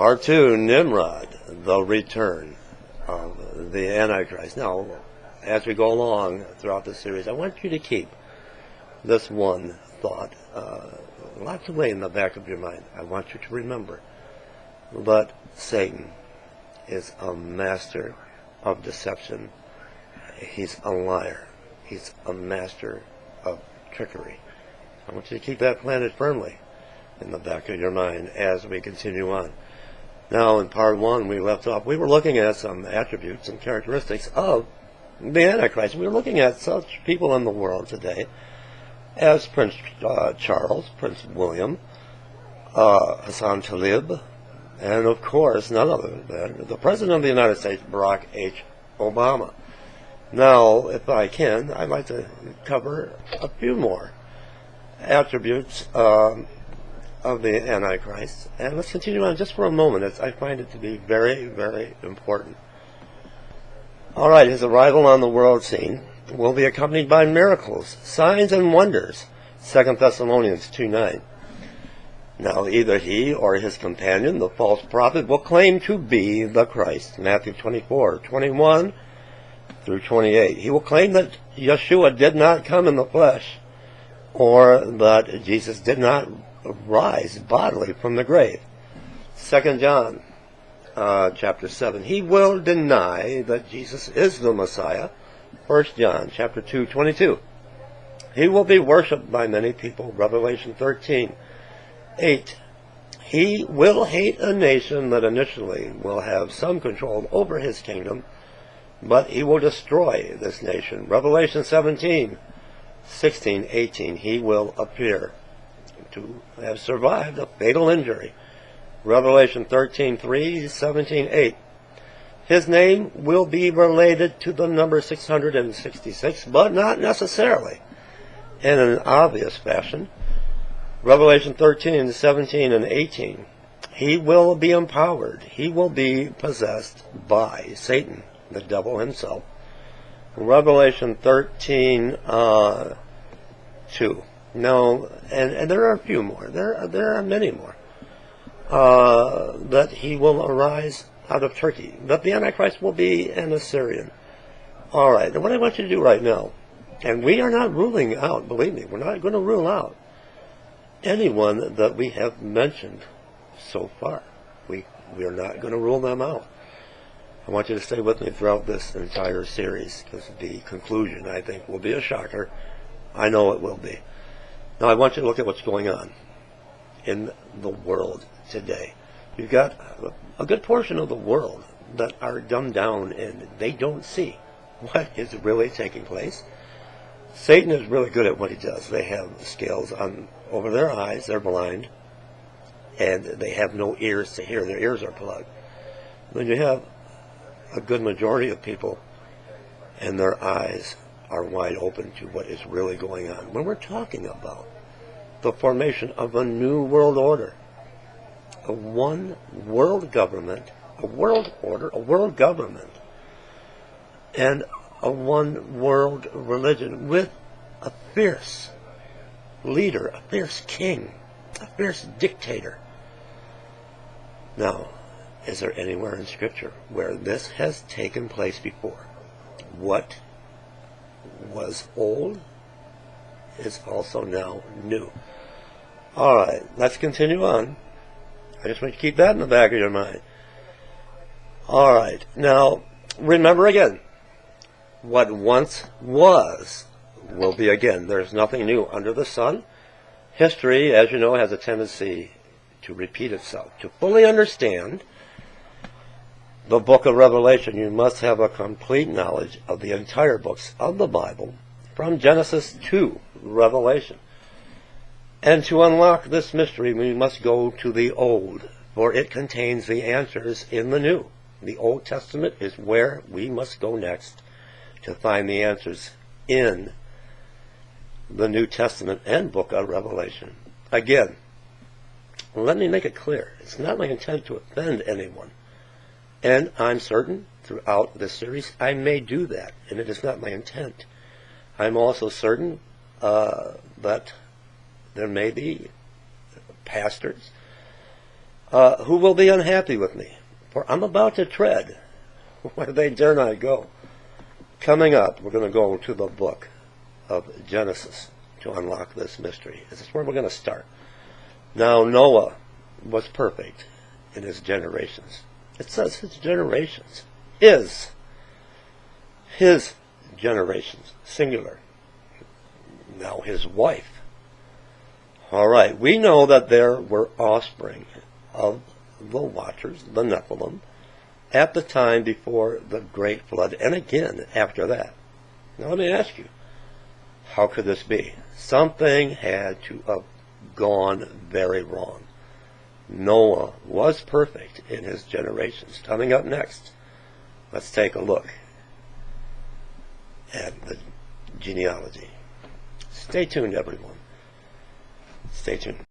Part 2, Nimrod, the return of the Antichrist. Now, as we go along throughout this series, I want you to keep this one thought locked away in the back of your mind. I want you to remember that Satan is a master of deception. He's a liar. He's a master of trickery. I want you to keep that planted firmly in the back of your mind as we continue on. Now, in part 1, we left off. We were looking at some attributes and characteristics of the Antichrist. We were looking at such people in the world today as Prince Charles, Prince William, Hassan Talib, and of course, none other than the President of the United States, Barack H. Obama. Now, if I can, I'd like to cover a few more attributes of the Antichrist. And let's continue on just for a moment. I find it to be very, very important. All right, his arrival on the world scene will be accompanied by miracles, signs, and wonders. 2 Thessalonians 2:9. Now, either he or his companion, the false prophet, will claim to be the Christ. Matthew 24:21 through 28. He will claim that Yeshua did not come in the flesh, or that Jesus did not rise bodily from the grave. 2 John chapter 7. He will deny that Jesus is the Messiah. 1 John chapter 2:22. He will be worshipped by many people. Revelation 13:8. He will hate a nation that initially will have some control over his kingdom, but he will destroy this nation. Revelation 17:16-18. He will appear to have survived a fatal injury. Revelation 13:3, 17:8. His name will be related to the number 666, but not necessarily in an obvious fashion. Revelation 13:17 and 18. He will be empowered. He will be possessed by Satan, the devil himself. Revelation 13:2. No, and there are a few more. There are many more. That he will arise out of Turkey. That the Antichrist will be an Assyrian. All right, and what I want you to do right now, and we are not ruling out, believe me, we're not going to rule out anyone that we have mentioned so far. We are not going to rule them out. I want you to stay with me throughout this entire series, because the conclusion, I think, will be a shocker. I know it will be. Now, I want you to look at what's going on in the world today. You've got a good portion of the world that are dumbed down and they don't see what is really taking place. Satan is really good at what he does. They have scales over their eyes, they're blind, and they have no ears to hear. Their ears are plugged. Then you have a good majority of people and their eyes are wide open to what is really going on. When we're talking about the formation of a new world order, a one world government, a world order, a world government, and a one world religion with a fierce leader, a fierce king, a fierce dictator. Now, is there anywhere in Scripture where this has taken place before? What was old is also now new. All right, let's continue on. I just want you to keep that in the back of your mind. All right, now remember again, what once was will be again. There's nothing new under the sun. History, as you know, has a tendency to repeat itself. To fully understand the book of Revelation, you must have a complete knowledge of the entire books of the Bible, from Genesis to Revelation. And to unlock this mystery, we must go to the Old, for it contains the answers in the New. The Old Testament is where we must go next to find the answers in the New Testament and book of Revelation. Again, let me make it clear, it's not my intent to offend anyone. And I'm certain throughout this series I may do that, and it is not my intent. I'm also certain that there may be pastors Who will be unhappy with me? For I'm about to tread where they dare not go. Coming up, we're going to go to the book of Genesis to unlock this mystery. This is where we're going to start. Now, Noah was perfect in his generations. It says his generations. His generations, singular. Now, his wife. All right, we know that there were offspring of the Watchers, the Nephilim, at the time before the Great Flood, and again after that. Now let me ask you, how could this be? Something had to have gone very wrong. Noah was perfect in his generations. Coming up next, let's take a look at the genealogy. Stay tuned, everyone. Stay tuned.